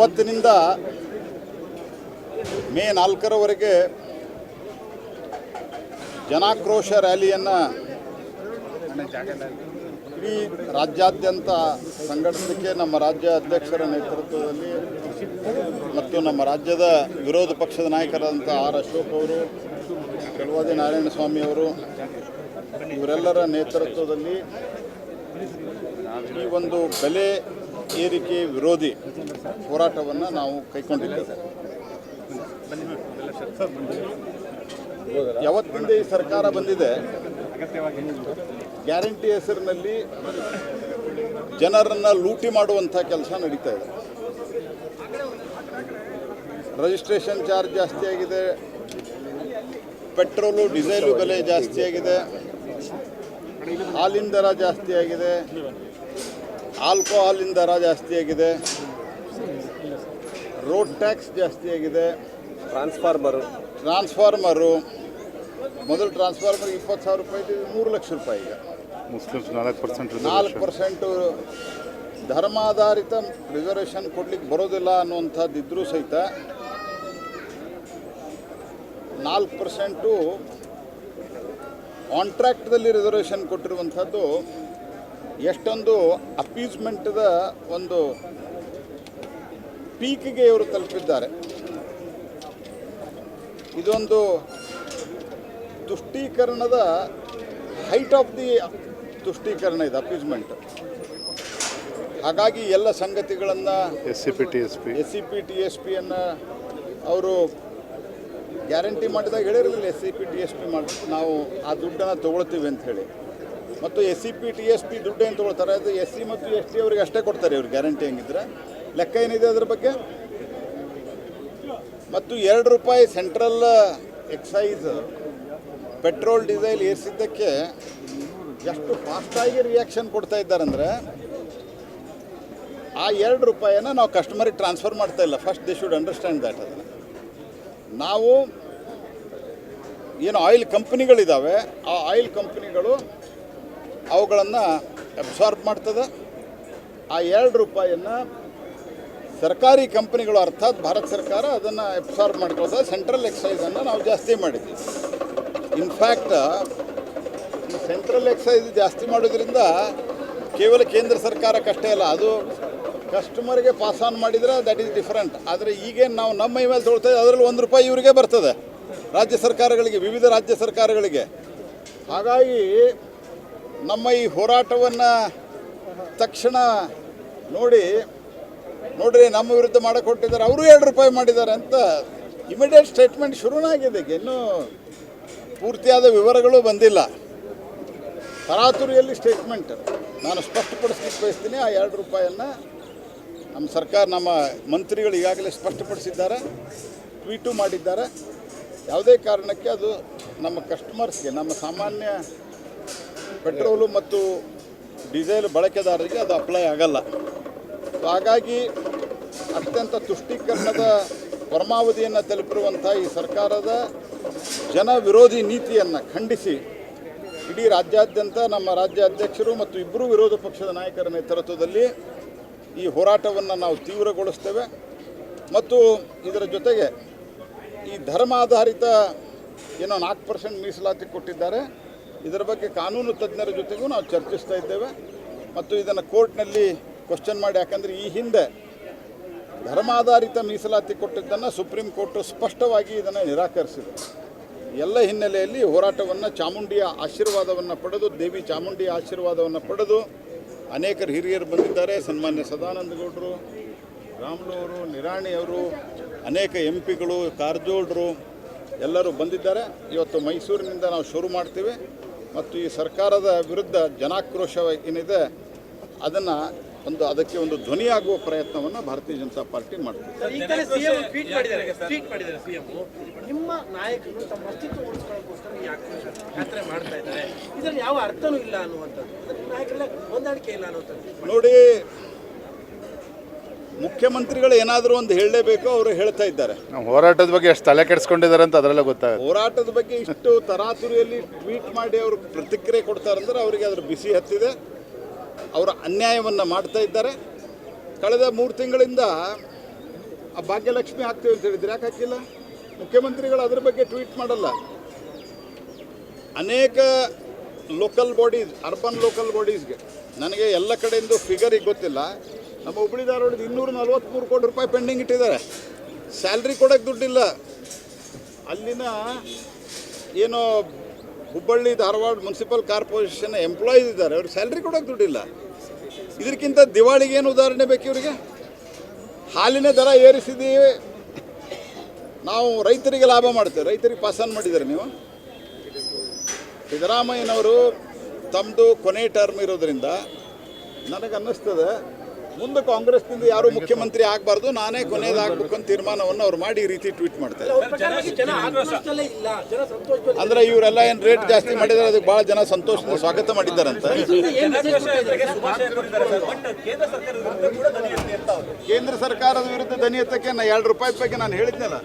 ಇವತ್ತಿನಿಂದ ಮೇ 4ರವರೆಗೆ ಜನಾಕ್ರೋಶ ರ್ಯಾಲಿಯನ್ನು ಇಡೀ ರಾಜ್ಯಾದ್ಯಂತ ಸಂಘಟಿಸಲಿಕ್ಕೆ ನಮ್ಮ ರಾಜ್ಯ ಅಧ್ಯಕ್ಷರ ನೇತೃತ್ವದಲ್ಲಿ ಮತ್ತು ನಮ್ಮ ರಾಜ್ಯದ ವಿರೋಧ ಪಕ್ಷದ ನಾಯಕರಾದಂಥ ಆರ್ ಅಶೋಕ್ ಅವರು, ಕೆಳವಾದಿ ನಾರಾಯಣಸ್ವಾಮಿ ಅವರು ಇವರೆಲ್ಲರ ನೇತೃತ್ವದಲ್ಲಿ ಈ ಒಂದು ಬೆಲೆ ಏರಿಕೆ ವಿರೋಧಿ ಹೋರಾಟವನ್ನು ನಾವು ಕೈಗೊಂಡಿದ್ದೇವೆ. ಯಾವತ್ತಿಂದ ಈ ಸರ್ಕಾರ ಬಂದಿದೆ, ಗ್ಯಾರಂಟಿ ಹೆಸರಿನಲ್ಲಿ ಜನರನ್ನು ಲೂಟಿ ಮಾಡುವಂಥ ಕೆಲಸ ನಡೀತಾ ಇದೆ. ರಿಜಿಸ್ಟ್ರೇಷನ್ ಚಾರ್ಜ್ ಜಾಸ್ತಿ ಆಗಿದೆ, ಪೆಟ್ರೋಲು ಡೀಸೆಲು ಬೆಲೆ ಜಾಸ್ತಿ ಆಗಿದೆ, ಹಾಲಿನ ದರ ಜಾಸ್ತಿ ಆಗಿದೆ, ಆಲ್ಕೋಹಾಲಿನ ದರ ಜಾಸ್ತಿ ಆಗಿದೆ, ರೋಡ್ ಟ್ಯಾಕ್ಸ್ ಜಾಸ್ತಿ ಆಗಿದೆ, ಟ್ರಾನ್ಸ್ಫಾರ್ಮರು ಮೊದಲು ಟ್ರಾನ್ಸ್ಫಾರ್ಮರ್ 20,000 ರೂಪಾಯಿ 3 ಲಕ್ಷ ರೂಪಾಯಿ, ಈಗ ಮುಸ್ಲಿಮ್ಸ್ 4% ಧರ್ಮಾಧಾರಿತ ರಿಸರ್ವೇಷನ್ ಕೊಡ್ಲಿಕ್ಕೆ ಬರೋದಿಲ್ಲ ಅನ್ನುವಂಥದ್ದಿದ್ರೂ ಸಹಿತ 4% ಕಾಂಟ್ರಾಕ್ಟ್ದಲ್ಲಿ ರಿಸರ್ವೇಷನ್ ಕೊಟ್ಟಿರುವಂಥದ್ದು ಎಷ್ಟೊಂದು ಅಪೀಸ್ಮೆಂಟ್ದ ಒಂದು ಪೀಕ್ಗೆ ಇವರು ತಲುಪಿದ್ದಾರೆ. ಇದೊಂದು ತುಷ್ಟೀಕರಣದ ಹೈಟ್ ಆಫ್ ದಿ ತುಷ್ಟೀಕರಣ ಇದೆ, ಅಪೀಸ್ಮೆಂಟ್. ಹಾಗಾಗಿ ಎಲ್ಲ ಸಂಗತಿಗಳನ್ನು SCP TSPಯನ್ನು ಅವರು ಗ್ಯಾರಂಟಿ ಮಾಡಿದಾಗ ಹೇಳಿರಲಿಲ್ಲ, SCP TSP ಮಾಡಿ ನಾವು ಆ ದುಡ್ಡನ್ನು ತೊಗೊಳ್ತೀವಿ ಅಂತ ಹೇಳಿ. ಮತ್ತು SCP TSP ದುಡ್ಡು ಏನು ತೊಗೊಳ್ತಾರೆ, ಅದು SC ಮತ್ತು ST ಅವರಿಗೆ ಅಷ್ಟೇ ಕೊಡ್ತಾರೆ ಇವ್ರು ಗ್ಯಾರಂಟಿ. ಹೆಂಗಿದ್ರೆ ಲೆಕ್ಕ ಏನಿದೆ ಅದರ ಬಗ್ಗೆ. ಮತ್ತು 2 ರೂಪಾಯಿ ಸೆಂಟ್ರಲ್ ಎಕ್ಸೈಸ್ ಪೆಟ್ರೋಲ್ ಡೀಸೆಲ್ ಏರಿಸಿದ್ದಕ್ಕೆ ಎಷ್ಟು ಫಾಸ್ಟಾಗಿ ರಿಯಾಕ್ಷನ್ ಕೊಡ್ತಾ ಇದ್ದಾರಂದರೆ, ಆ 2 ರೂಪಾಯಿನ ನಾವು ಕಸ್ಟಮರಿಗೆ ಟ್ರಾನ್ಸ್ಫರ್ ಮಾಡ್ತಾ ಇಲ್ಲ. First they should understand that. ಅದನ್ನು ನಾವು ಏನು ಆಯಿಲ್ ಕಂಪ್ನಿಗಳಿದ್ದಾವೆ, ಆ ಆಯಿಲ್ ಕಂಪ್ನಿಗಳು ಅವುಗಳನ್ನು ಅಬ್ಸಾರ್ಬ್ ಮಾಡ್ತದೆ. ಆ 2 ರೂಪಾಯಿಯನ್ನು ಸರ್ಕಾರಿ ಕಂಪ್ನಿಗಳು ಅರ್ಥಾತ್ ಭಾರತ ಸರ್ಕಾರ ಅದನ್ನು ಅಬ್ಸಾರ್ಬ್ ಮಾಡ್ಕೊಳ್ತದೆ. ಸೆಂಟ್ರಲ್ ಎಕ್ಸೈಸನ್ನು ನಾವು ಜಾಸ್ತಿ ಮಾಡಿದ್ವಿ. ಇನ್ಫ್ಯಾಕ್ಟ್ ಈ ಸೆಂಟ್ರಲ್ ಎಕ್ಸೈಸ್ ಜಾಸ್ತಿ ಮಾಡೋದ್ರಿಂದ ಕೇವಲ ಕೇಂದ್ರ ಸರ್ಕಾರಕ್ಕಷ್ಟೇ ಅಲ್ಲ, ಅದು ಕಸ್ಟಮರ್ಗೆ ಪಾಸ್ ಆನ್ ಮಾಡಿದರೆ ದಟ್ ಈಸ್ ಡಿಫರೆಂಟ್. ಆದರೆ ಈಗೇನು ನಾವು ನಮ್ಮ ಮೇಲೆ ತೊಗೊಳ್ತಾ ಇದ್ದೀವಿ, ಅದರಲ್ಲಿ 1 ರೂಪಾಯಿ ಇವರಿಗೆ ಬರ್ತದೆ, ರಾಜ್ಯ ಸರ್ಕಾರಗಳಿಗೆ, ವಿವಿಧ ರಾಜ್ಯ ಸರ್ಕಾರಗಳಿಗೆ. ಹಾಗಾಗಿ ನಮ್ಮ ಈ ಹೋರಾಟವನ್ನು ತಕ್ಷಣ ನೋಡ್ರಿ ನಮ್ಮ ವಿರುದ್ಧ ಮಾಡಿಕೊಟ್ಟಿದ್ದಾರೆ, ಅವರು 2 ರೂಪಾಯಿ ಮಾಡಿದ್ದಾರೆ ಅಂತ ಇಮಿಡಿಯೇಟ್ ಸ್ಟೇಟ್ಮೆಂಟ್ ಶುರುವಾಗಿದೆ. ಇನ್ನೂ ಪೂರ್ತಿಯಾದ ವಿವರಗಳು ಬಂದಿಲ್ಲ. ತರಾತುರಿಯಲ್ಲಿ ಸ್ಟೇಟ್ಮೆಂಟ್ ನಾನು ಸ್ಪಷ್ಟಪಡಿಸ್ಲಿಕ್ಕೆ ಬಯಸ್ತೀನಿ. ಆ 2 ರೂಪಾಯಿಯನ್ನು ನಮ್ಮ ಸರ್ಕಾರ, ನಮ್ಮ ಮಂತ್ರಿಗಳು ಈಗಾಗಲೇ ಸ್ಪಷ್ಟಪಡಿಸಿದ್ದಾರೆ, ಟ್ವೀಟು ಮಾಡಿದ್ದಾರೆ. ಯಾವುದೇ ಕಾರಣಕ್ಕೆ ಅದು ನಮ್ಮ ಕಸ್ಟಮರ್ಸ್ಗೆ, ನಮ್ಮ ಸಾಮಾನ್ಯ ಪೆಟ್ರೋಲು ಮತ್ತು ಡೀಸೆಲ್ ಬಳಕೆದಾರರಿಗೆ ಅದು ಅಪ್ಲೈ ಆಗಲ್ಲ. ಹಾಗಾಗಿ ಅತ್ಯಂತ ತುಷ್ಟೀಕರಣದ ಪರಮಾವಧಿಯನ್ನು ತಲುಪಿರುವಂಥ ಈ ಸರ್ಕಾರದ ಜನ ವಿರೋಧಿ ನೀತಿಯನ್ನು ಖಂಡಿಸಿ ಇಡೀ ರಾಜ್ಯಾದ್ಯಂತ ನಮ್ಮ ರಾಜ್ಯ ಅಧ್ಯಕ್ಷರು ಮತ್ತು ಇಬ್ಬರು ವಿರೋಧ ಪಕ್ಷದ ನಾಯಕರ ನೇತೃತ್ವದಲ್ಲಿ ಈ ಹೋರಾಟವನ್ನು ನಾವು ತೀವ್ರಗೊಳಿಸ್ತೇವೆ. ಮತ್ತು ಇದರ ಜೊತೆಗೆ ಈ ಧರ್ಮಾಧಾರಿತ ಏನೋ 4% ಮೀಸಲಾತಿ ಕೊಟ್ಟಿದ್ದಾರೆ, ಇದರ ಬಗ್ಗೆ ಕಾನೂನು ತಜ್ಞರ ಜೊತೆಗೂ ನಾವು ಚರ್ಚಿಸ್ತಾ ಇದ್ದೇವೆ. ಮತ್ತು ಇದನ್ನು ಕೋರ್ಟ್ನಲ್ಲಿ ಕ್ವಶನ್ ಮಾಡಿ, ಯಾಕಂದರೆ ಈ ಹಿಂದೆ ಧರ್ಮಾಧಾರಿತ ಮೀಸಲಾತಿ ಕೊಟ್ಟಿದ್ದನ್ನು ಸುಪ್ರೀಂ ಕೋರ್ಟು ಸ್ಪಷ್ಟವಾಗಿ ಇದನ್ನು ನಿರಾಕರಿಸಿದೆ. ಎಲ್ಲ ಹಿನ್ನೆಲೆಯಲ್ಲಿ ಹೋರಾಟವನ್ನು ಚಾಮುಂಡಿಯ ಆಶೀರ್ವಾದವನ್ನು ಪಡೆದು, ದೇವಿ ಚಾಮುಂಡಿಯ ಆಶೀರ್ವಾದವನ್ನು ಪಡೆದು ಅನೇಕರು ಹಿರಿಯರು ಬಂದಿದ್ದಾರೆ. ಸನ್ಮಾನ್ಯ ಸದಾನಂದ ಗೌಡರು, ರಾಮುಲು, ನಿರಾಣಿಯವರು, ಅನೇಕ MPಗಳು, ಕಾರಜೋಳರು ಎಲ್ಲರೂ ಬಂದಿದ್ದಾರೆ. ಇವತ್ತು ಮೈಸೂರಿನಿಂದ ನಾವು ಶುರು ಮಾಡ್ತೀವಿ. ಮತ್ತು ಈ ಸರ್ಕಾರದ ವಿರುದ್ಧ ಜನಾಕ್ರೋಶ ಏನಿದೆ ಅದಕ್ಕೆ ಒಂದು ಧ್ವನಿಯಾಗುವ ಪ್ರಯತ್ನವನ್ನು ಭಾರತೀಯ ಜನತಾ ಪಾರ್ಟಿ ಮಾಡ್ತೀವಿ. ನಿಮ್ಮ ನಾಯಕರು ತಮ್ಮ ಅಸ್ತಿತ್ವ ಉಳಿಸ್ಕೊಳ್ಳೋಕ್ಕೋಸ್ಕರ ಈ ಆಕ್ರೋಶ ಯಾತ್ರೆ ಮಾಡ್ತಾ ಇದ್ದಾರೆ, ಇದರಲ್ಲಿ ಯಾವ ಅರ್ಥನೂ ಇಲ್ಲ ಅನ್ನುವಂಥದ್ದು, ನಾಯಕರೆಲ್ಲ ಹೊಂದಾಣಿಕೆ ಇಲ್ಲ ಅನ್ನುವಂಥದ್ದು. ನೋಡಿ, ಮುಖ್ಯಮಂತ್ರಿಗಳು ಏನಾದರೂ ಒಂದು ಹೇಳಲೇಬೇಕು, ಅವರು ಹೇಳ್ತಾ ಇದ್ದಾರೆ. ಹೋರಾಟದ ಬಗ್ಗೆ ಎಷ್ಟು ತಲೆ ಕೆಡಿಸ್ಕೊಂಡಿದ್ದಾರೆ ಅಂತ ಅದರಲ್ಲೇ ಗೊತ್ತಾಗುತ್ತೆ. ಹೋರಾಟದ ಬಗ್ಗೆ ಇಷ್ಟು ತರಾತುರಿಯಲ್ಲಿ ಟ್ವೀಟ್ ಮಾಡಿ ಅವರು ಪ್ರತಿಕ್ರಿಯೆ ಕೊಡ್ತಾರಂದ್ರೆ ಅವರಿಗೆ ಅದರ ಬಿಸಿ ಹತ್ತಿದೆ. ಅವರ ಅನ್ಯಾಯವನ್ನು ಮಾಡ್ತಾ ಇದ್ದಾರೆ. ಕಳೆದ 3 ತಿಂಗಳಿಂದ ಆ ಭಾಗ್ಯಲಕ್ಷ್ಮಿ ಹಾಕ್ತೀವಿ ಅಂತ ಹೇಳಿದ್ರೆ ಯಾಕೆ ಹಾಕಿಲ್ಲ? ಮುಖ್ಯಮಂತ್ರಿಗಳು ಅದ್ರ ಬಗ್ಗೆ ಟ್ವೀಟ್ ಮಾಡಲ್ಲ. ಅನೇಕ ಲೋಕಲ್ ಬಾಡೀಸ್, ಅರ್ಬನ್ ಲೋಕಲ್ ಬಾಡೀಸ್ಗೆ ನನಗೆ ಎಲ್ಲ ಕಡೆಯಿಂದ ಫಿಗರಿಗೆ ಗೊತ್ತಿಲ್ಲ, ನಮ್ಮ ಹುಬ್ಬಳ್ಳಿ ಧಾರವಾಡದ 243 ಕೋಟಿ ರೂಪಾಯಿ ಪೆಂಡಿಂಗ್ ಇಟ್ಟಿದ್ದಾರೆ. ಸ್ಯಾಲ್ರಿ ಕೊಡೋಕ್ಕೆ ದುಡ್ಡಿಲ್ಲ. ಅಲ್ಲಿನ ಏನೋ Hubballi Dharwad municipal corporation employees ಇದ್ದಾರೆ, ಅವ್ರಿಗೆ ಸ್ಯಾಲ್ರಿ ಕೊಡೋಕ್ಕೆ ದುಡ್ಡಿಲ್ಲ. ಇದಕ್ಕಿಂತ ದಿವಾಳಿಗೆ ಏನು ಉದಾಹರಣೆ ಬೇಕು ಇವರಿಗೆ? ಹಾಲಿನ ದರ ಏರಿಸಿದ್ದೀವಿ, ನಾವು ರೈತರಿಗೆ ಲಾಭ ಮಾಡ್ತೇವೆ, ರೈತರಿಗೆ ಪಾಸಾನ್ ಮಾಡಿದ್ದಾರೆ ನೀವು. ಸಿದ್ದರಾಮಯ್ಯನವರು ತಮ್ಮದು ಕೊನೆ ಟರ್ಮ್ ಇರೋದ್ರಿಂದ ನನಗನ್ನಿಸ್ತದೆ ಮುಂದೆ ಕಾಂಗ್ರೆಸ್ನಿಂದ ಯಾರು ಮುಖ್ಯಮಂತ್ರಿ ಆಗಬಾರ್ದು, ನಾನೇ ಕೊನೆಯದಾಗಬೇಕು ಅಂತ ತೀರ್ಮಾನವನ್ನು ಅವ್ರು ಮಾಡಿ ಈ ರೀತಿ ಟ್ವೀಟ್ ಮಾಡ್ತಾರೆ. ಜನ ಆಕ್ರೋಶದಲ್ಲೇ ಇಲ್ಲ, ಜನ ಸಂತೋಷದಲ್ಲಿ ಅಂದರೆ ಇವರೆಲ್ಲ ಏನು ರೇಟ್ ಜಾಸ್ತಿ ಮಾಡಿದ್ದಾರೆ, ಅದಕ್ಕೆ ಭಾಳ ಜನ ಸಂತೋಷದಿಂದ ಸ್ವಾಗತ ಮಾಡಿದ್ದಾರಂತ. ಏನ್ ಮೆಸೇಜ್ ಕೊಡ್ತಾ ಇದ್ದಾರೆ? ಕೇಂದ್ರ ಸರ್ಕಾರದ ವಿರುದ್ಧ ದನಿ ಎತ್ತಕ್ಕೆ 2 ರೂಪಾಯಿ ಬಗ್ಗೆ ನಾನು ಹೇಳಿದ್ನಲ್ಲ.